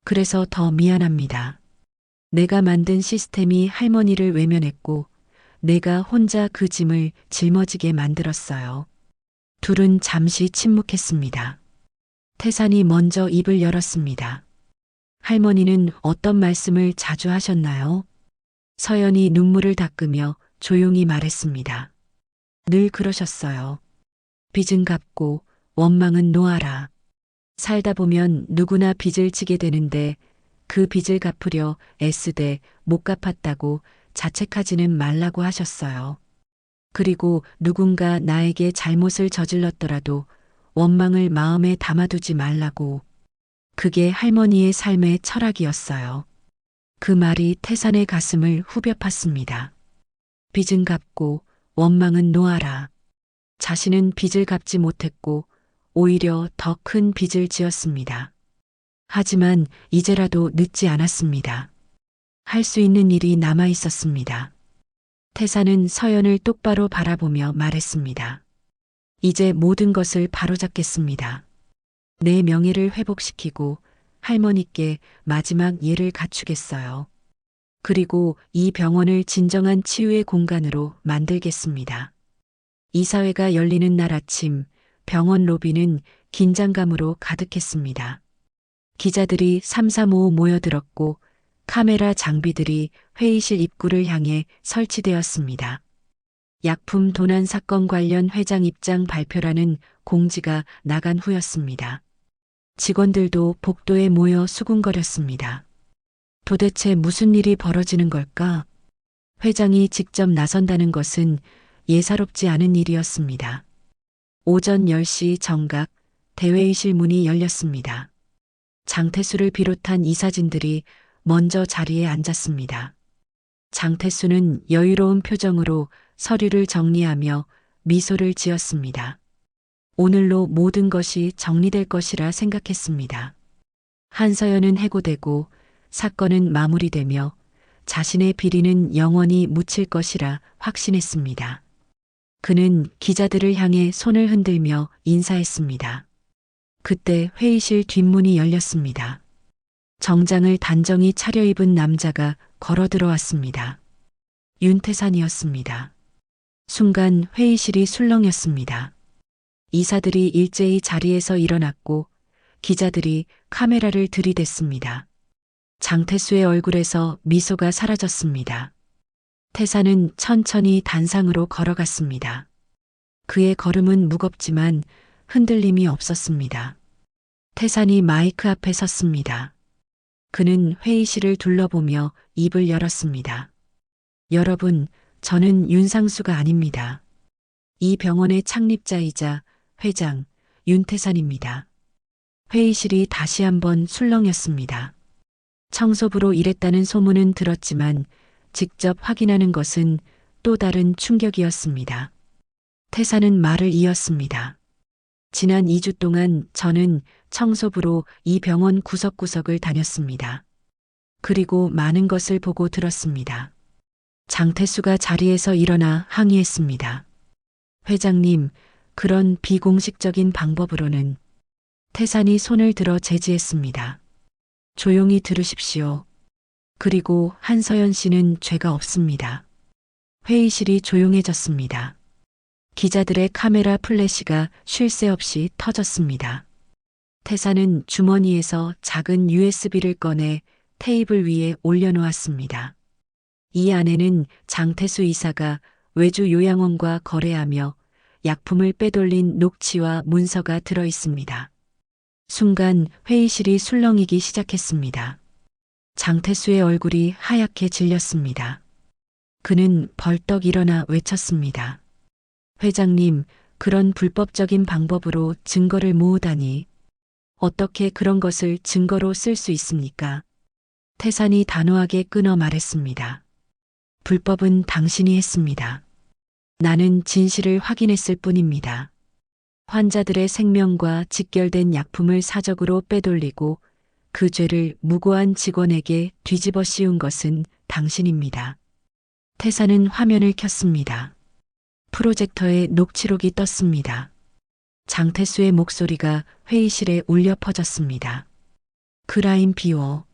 그래서 더 미안합니다. 내가 만든 시스템이 할머니를 외면했고 내가 혼자 그 짐을 짊어지게 만들었어요. 둘은 잠시 침묵했습니다. 태산이 먼저 입을 열었습니다. 할머니는 어떤 말씀을 자주 하셨나요? 서연이 눈물을 닦으며 조용히 말했습니다. 늘 그러셨어요. 빚은 갚고 원망은 놓아라. 살다 보면 누구나 빚을 지게 되는데 그 빚을 갚으려 애쓰되 못 갚았다고 자책하지는 말라고 하셨어요. 그리고 누군가 나에게 잘못을 저질렀더라도 원망을 마음에 담아두지 말라고. 그게 할머니의 삶의 철학이었어요. 그 말이 태산의 가슴을 후벼 팠습니다. 빚은 갚고 원망은 놓아라. 자신은 빚을 갚지 못했고 오히려 더 큰 빚을 지었습니다. 하지만 이제라도 늦지 않았습니다. 할 수 있는 일이 남아 있었습니다. 태사는 서연을 똑바로 바라보며 말했습니다. 이제 모든 것을 바로잡겠습니다. 내 명예를 회복시키고 할머니께 마지막 예를 갖추겠어요. 그리고 이 병원을 진정한 치유의 공간으로 만들겠습니다. 이사회가 열리는 날 아침, 병원 로비는 긴장감으로 가득했습니다. 기자들이 삼삼오오 모여들었고 카메라 장비들이 회의실 입구를 향해 설치되었습니다. 약품 도난 사건 관련 회장 입장 발표라는 공지가 나간 후였습니다. 직원들도 복도에 모여 수군거렸습니다. 도대체 무슨 일이 벌어지는 걸까? 회장이 직접 나선다는 것은 예사롭지 않은 일이었습니다. 오전 10시 정각 대회의실 문이 열렸습니다. 장태수를 비롯한 이사진들이 먼저 자리에 앉았습니다. 장태수는 여유로운 표정으로 서류를 정리하며 미소를 지었습니다. 오늘로 모든 것이 정리될 것이라 생각했습니다. 한서연은 해고되고 사건은 마무리되며 자신의 비리는 영원히 묻힐 것이라 확신했습니다. 그는 기자들을 향해 손을 흔들며 인사했습니다. 그때 회의실 뒷문이 열렸습니다. 정장을 단정히 차려입은 남자가 걸어 들어왔습니다. 윤태산이었습니다. 순간 회의실이 술렁였습니다. 이사들이 일제히 자리에서 일어났고 기자들이 카메라를 들이댔습니다. 장태수의 얼굴에서 미소가 사라졌습니다. 태사는 천천히 단상으로 걸어갔습니다. 그의 걸음은 무겁지만 흔들림이 없었습니다. 태산이 마이크 앞에 섰습니다. 그는 회의실을 둘러보며 입을 열었습니다. 여러분, 저는 윤상수가 아닙니다. 이 병원의 창립자이자 회장 윤태산입니다. 회의실이 다시 한번 술렁였습니다. 청소부로 일했다는 소문은 들었지만 직접 확인하는 것은 또 다른 충격이었습니다. 태사는 말을 이었습니다. 지난 2주 동안 저는 청소부로 이 병원 구석구석을 다녔습니다. 그리고 많은 것을 보고 들었습니다. 장태수가 자리에서 일어나 항의했습니다. 회장님, 그런 비공식적인 방법으로는 태산이 손을 들어 제지했습니다. 조용히 들으십시오. 그리고 한서연 씨는 죄가 없습니다. 회의실이 조용해졌습니다. 기자들의 카메라 플래시가 쉴 새 없이 터졌습니다. 태사는 주머니에서 작은 USB를 꺼내 테이블 위에 올려놓았습니다. 이 안에는 장태수 이사가 외주 요양원과 거래하며 약품을 빼돌린 녹취와 문서가 들어 있습니다. 순간 회의실이 술렁이기 시작했습니다. 장태수의 얼굴이 하얗게 질렸습니다. 그는 벌떡 일어나 외쳤습니다. 회장님, 그런 불법적인 방법으로 증거를 모으다니. 어떻게 그런 것을 증거로 쓸 수 있습니까? 태산이 단호하게 끊어 말했습니다. 불법은 당신이 했습니다. 나는 진실을 확인했을 뿐입니다. 환자들의 생명과 직결된 약품을 사적으로 빼돌리고 그 죄를 무고한 직원에게 뒤집어 씌운 것은 당신입니다. 태사는 화면을 켰습니다. 프로젝터에 녹취록이 떴습니다. 장태수의 목소리가 회의실에 울려 퍼졌습니다. 그 라인 비워.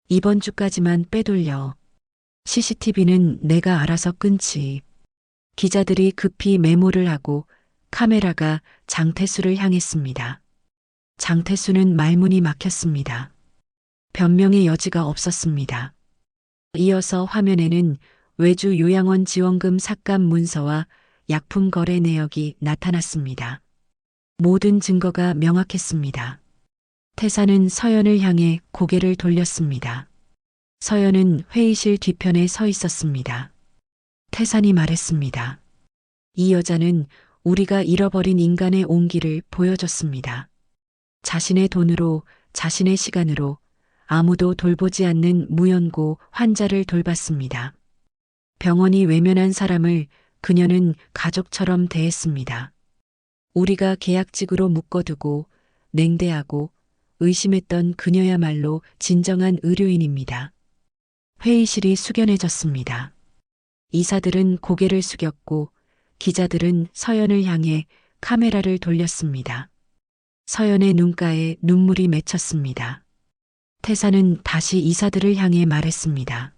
이번 주까지만 빼돌려. CCTV는 내가 알아서 끊지. 기자들이 급히 메모를 하고 카메라가 장태수를 향했습니다. 장태수는 말문이 막혔습니다. 변명의 여지가 없었습니다. 이어서 화면에는 외주 요양원 지원금 삭감 문서와 약품 거래 내역이 나타났습니다. 모든 증거가 명확했습니다. 태사는 서연을 향해 고개를 돌렸습니다. 서연은 회의실 뒤편에 서 있었습니다. 태산이 말했습니다. 이 여자는 우리가 잃어버린 인간의 온기를 보여줬습니다. 자신의 돈으로, 자신의 시간으로 아무도 돌보지 않는 무연고 환자를 돌봤습니다. 병원이 외면한 사람을 그녀는 가족처럼 대했습니다. 우리가 계약직으로 묶어두고 냉대하고 의심했던 그녀야말로 진정한 의료인입니다. 회의실이 숙연해졌습니다. 이사들은 고개를 숙였고 기자들은 서연을 향해 카메라를 돌렸습니다. 서연의 눈가에 눈물이 맺혔습니다. 태사는 다시 이사들을 향해 말했습니다.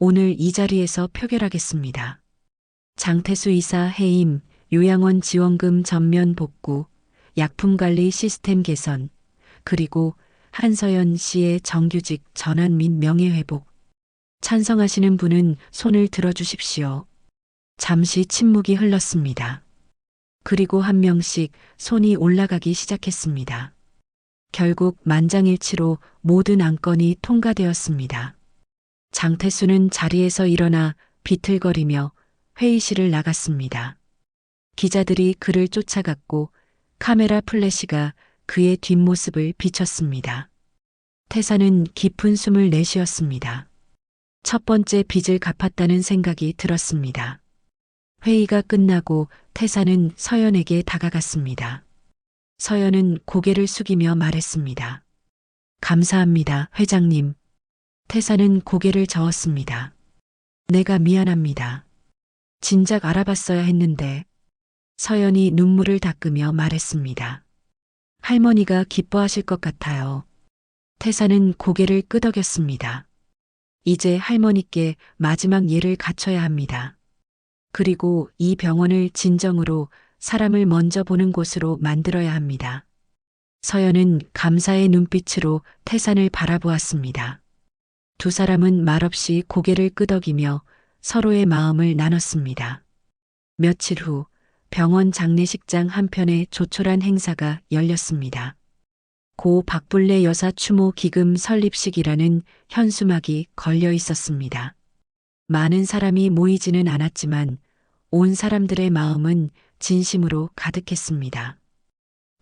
오늘 이 자리에서 표결하겠습니다. 장태수 이사 해임, 요양원 지원금 전면 복구, 약품관리 시스템 개선, 그리고 한서연 씨의 정규직 전환 및 명예회복. 찬성하시는 분은 손을 들어주십시오. 잠시 침묵이 흘렀습니다. 그리고 한 명씩 손이 올라가기 시작했습니다. 결국 만장일치로 모든 안건이 통과되었습니다. 장태수는 자리에서 일어나 비틀거리며 회의실을 나갔습니다. 기자들이 그를 쫓아갔고 카메라 플래시가 그의 뒷모습을 비췄습니다. 태사는 깊은 숨을 내쉬었습니다. 첫 번째 빚을 갚았다는 생각이 들었습니다. 회의가 끝나고 태사는 서연에게 다가갔습니다. 서연은 고개를 숙이며 말했습니다. 감사합니다, 회장님. 태사는 고개를 저었습니다. 내가 미안합니다. 진작 알아봤어야 했는데. 서연이 눈물을 닦으며 말했습니다. 할머니가 기뻐하실 것 같아요. 태사는 고개를 끄덕였습니다. 이제 할머니께 마지막 예를 갖춰야 합니다. 그리고 이 병원을 진정으로 사람을 먼저 보는 곳으로 만들어야 합니다. 서연은 감사의 눈빛으로 태산을 바라보았습니다. 두 사람은 말없이 고개를 끄덕이며 서로의 마음을 나눴습니다. 며칠 후 병원 장례식장 한편에 조촐한 행사가 열렸습니다. 고 박불래 여사 추모 기금 설립식이라는 현수막이 걸려 있었습니다. 많은 사람이 모이지는 않았지만 온 사람들의 마음은 진심으로 가득했습니다.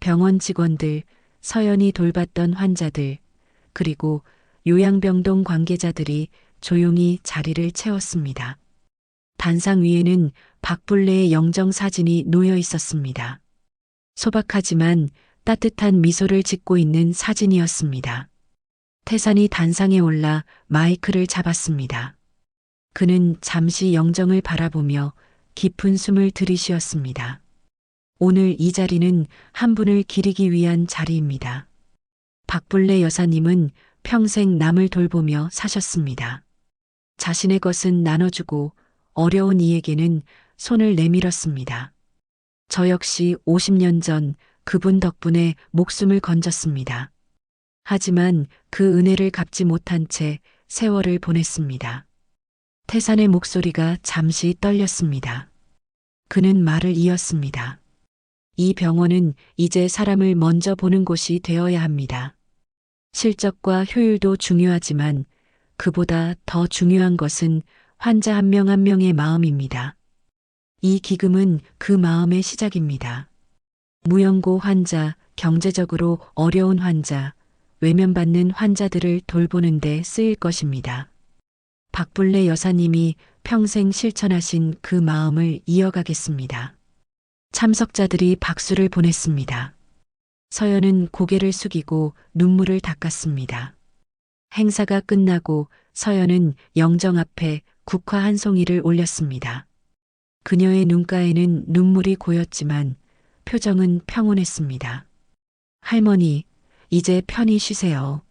병원 직원들, 서연이 돌봤던 환자들, 그리고 요양병동 관계자들이 조용히 자리를 채웠습니다. 단상 위에는 박불래의 영정 사진이 놓여 있었습니다. 소박하지만 따뜻한 미소를 짓고 있는 사진이었습니다. 태산이 단상에 올라 마이크를 잡았습니다. 그는 잠시 영정을 바라보며 깊은 숨을 들이쉬었습니다. 오늘 이 자리는 한 분을 기리기 위한 자리입니다. 박불래 여사님은 평생 남을 돌보며 사셨습니다. 자신의 것은 나눠주고 어려운 이에게는 손을 내밀었습니다. 저 역시 50년 전 그분 덕분에 목숨을 건졌습니다. 하지만 그 은혜를 갚지 못한 채 세월을 보냈습니다. 태산의 목소리가 잠시 떨렸습니다. 그는 말을 이었습니다. 이 병원은 이제 사람을 먼저 보는 곳이 되어야 합니다. 실적과 효율도 중요하지만 그보다 더 중요한 것은 환자 한 명 한 명의 마음입니다. 이 기금은 그 마음의 시작입니다. 무연고 환자, 경제적으로 어려운 환자, 외면받는 환자들을 돌보는 데 쓰일 것입니다. 박불래 여사님이 평생 실천하신 그 마음을 이어가겠습니다. 참석자들이 박수를 보냈습니다. 서연은 고개를 숙이고 눈물을 닦았습니다. 행사가 끝나고 서연은 영정 앞에 국화 한 송이를 올렸습니다. 그녀의 눈가에는 눈물이 고였지만 표정은 평온했습니다. 할머니, 이제 편히 쉬세요.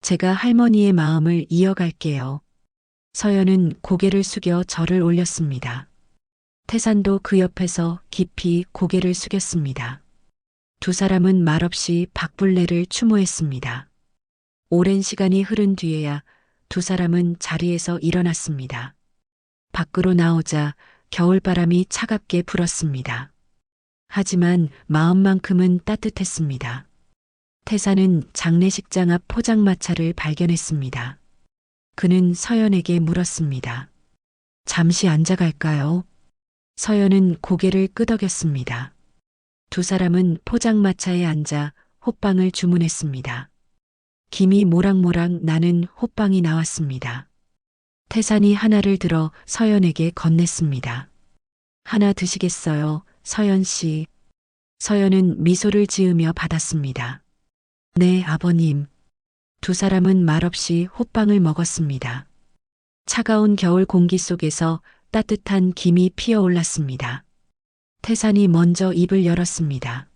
제가 할머니의 마음을 이어갈게요. 서연은 고개를 숙여 절을 올렸습니다. 태산도 그 옆에서 깊이 고개를 숙였습니다. 두 사람은 말없이 박불래를 추모했습니다. 오랜 시간이 흐른 뒤에야 두 사람은 자리에서 일어났습니다. 밖으로 나오자 겨울바람이 차갑게 불었습니다. 하지만 마음만큼은 따뜻했습니다. 태사는 장례식장 앞 포장마차를 발견했습니다. 그는 서연에게 물었습니다. 잠시 앉아갈까요? 서연은 고개를 끄덕였습니다. 두 사람은 포장마차에 앉아 호빵을 주문했습니다. 김이 모락모락 나는 호빵이 나왔습니다. 태산이 하나를 들어 서연에게 건넸습니다. 하나 드시겠어요, 서연 씨? 서연은 미소를 지으며 받았습니다. 네, 아버님. 두 사람은 말없이 호빵을 먹었습니다. 차가운 겨울 공기 속에서 따뜻한 김이 피어올랐습니다. 태산이 먼저 입을 열었습니다.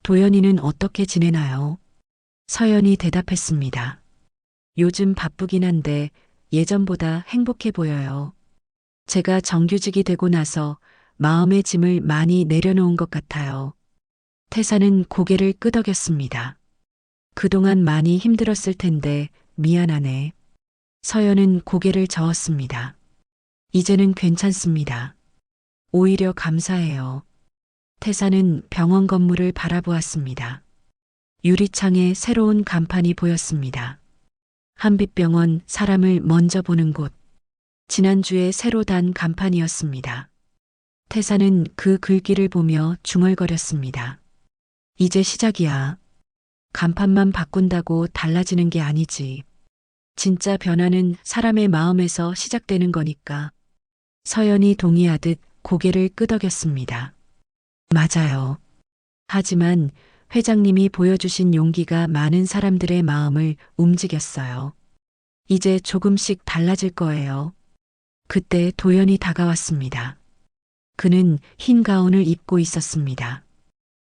도연이는 어떻게 지내나요? 서연이 대답했습니다. 요즘 바쁘긴 한데 예전보다 행복해 보여요. 제가 정규직이 되고 나서 마음의 짐을 많이 내려놓은 것 같아요. 태사는 고개를 끄덕였습니다. 그동안 많이 힘들었을 텐데 미안하네. 서연은 고개를 저었습니다. 이제는 괜찮습니다. 오히려 감사해요. 태사는 병원 건물을 바라보았습니다. 유리창에 새로운 간판이 보였습니다. 한빛병원 사람을 먼저 보는 곳. 지난주에 새로 단 간판이었습니다. 태사는 그 글귀를 보며 중얼거렸습니다. 이제 시작이야. 간판만 바꾼다고 달라지는 게 아니지. 진짜 변화는 사람의 마음에서 시작되는 거니까. 서연이 동의하듯 고개를 끄덕였습니다. 맞아요. 하지만 회장님이 보여주신 용기가 많은 사람들의 마음을 움직였어요. 이제 조금씩 달라질 거예요. 그때 도연이 다가왔습니다. 그는 흰 가운을 입고 있었습니다.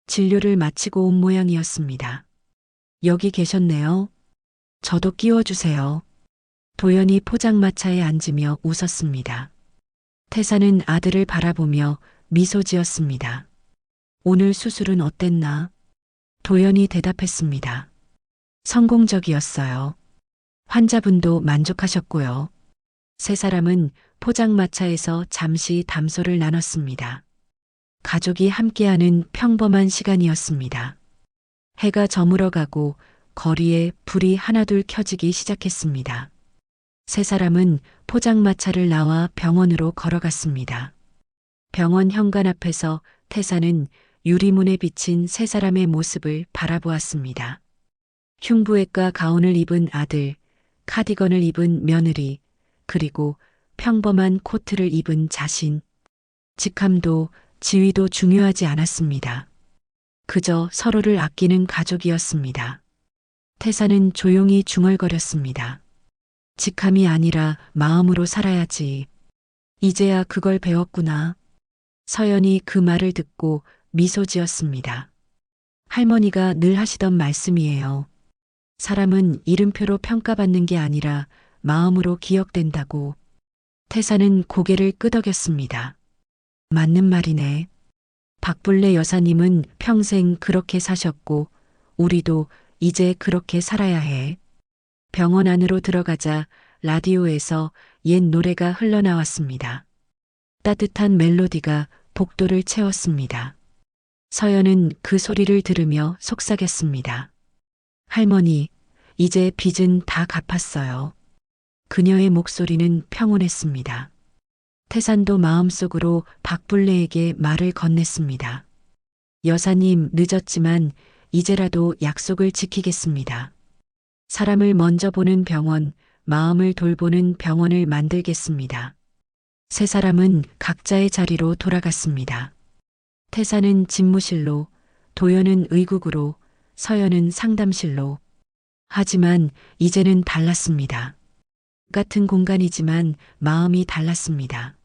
진료를 마치고 온 모양이었습니다. 여기 계셨네요. 저도 끼워주세요. 도연이 포장마차에 앉으며 웃었습니다. 태사는 아들을 바라보며 미소 지었습니다. 오늘 수술은 어땠나? 도연이 대답했습니다. 성공적이었어요. 환자분도 만족하셨고요. 세 사람은 포장마차에서 잠시 담소를 나눴습니다. 가족이 함께하는 평범한 시간이었습니다. 해가 저물어가고 거리에 불이 하나둘 켜지기 시작했습니다. 세 사람은 포장마차를 나와 병원으로 걸어갔습니다. 병원 현관 앞에서 태사는 유리문에 비친 세 사람의 모습을 바라보았습니다. 흉부외과 가운을 입은 아들, 카디건을 입은 며느리, 그리고 평범한 코트를 입은 자신. 직함도 지위도 중요하지 않았습니다. 그저 서로를 아끼는 가족이었습니다. 태사는 조용히 중얼거렸습니다. 직함이 아니라 마음으로 살아야지. 이제야 그걸 배웠구나. 서연이 그 말을 듣고 미소 지었습니다. 할머니가 늘 하시던 말씀이에요. 사람은 이름표로 평가받는 게 아니라 마음으로 기억된다고. 태사는 고개를 끄덕였습니다. 맞는 말이네. 박불레 여사님은 평생 그렇게 사셨고 우리도 이제 그렇게 살아야 해. 병원 안으로 들어가자 라디오에서 옛 노래가 흘러나왔습니다. 따뜻한 멜로디가 복도를 채웠습니다. 서연은 그 소리를 들으며 속삭였습니다. 할머니, 이제 빚은 다 갚았어요. 그녀의 목소리는 평온했습니다. 태산도 마음속으로 박불레에게 말을 건넸습니다. 여사님, 늦었지만 이제라도 약속을 지키겠습니다. 사람을 먼저 보는 병원, 마음을 돌보는 병원을 만들겠습니다. 세 사람은 각자의 자리로 돌아갔습니다. 태사는 집무실로, 도연은 의국으로, 서연은 상담실로. 하지만 이제는 달랐습니다. 같은 공간이지만 마음이 달랐습니다.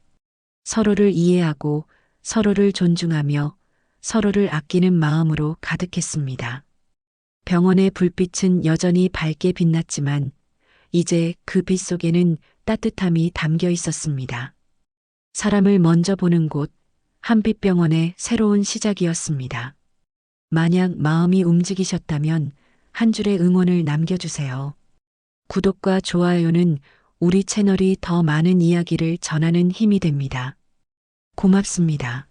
서로를 이해하고 서로를 존중하며 서로를 아끼는 마음으로 가득했습니다. 병원의 불빛은 여전히 밝게 빛났지만 이제 그 빛 속에는 따뜻함이 담겨 있었습니다. 사람을 먼저 보는 곳, 한빛병원의 새로운 시작이었습니다. 만약 마음이 움직이셨다면 한 줄의 응원을 남겨주세요. 구독과 좋아요는 우리 채널이 더 많은 이야기를 전하는 힘이 됩니다. 고맙습니다.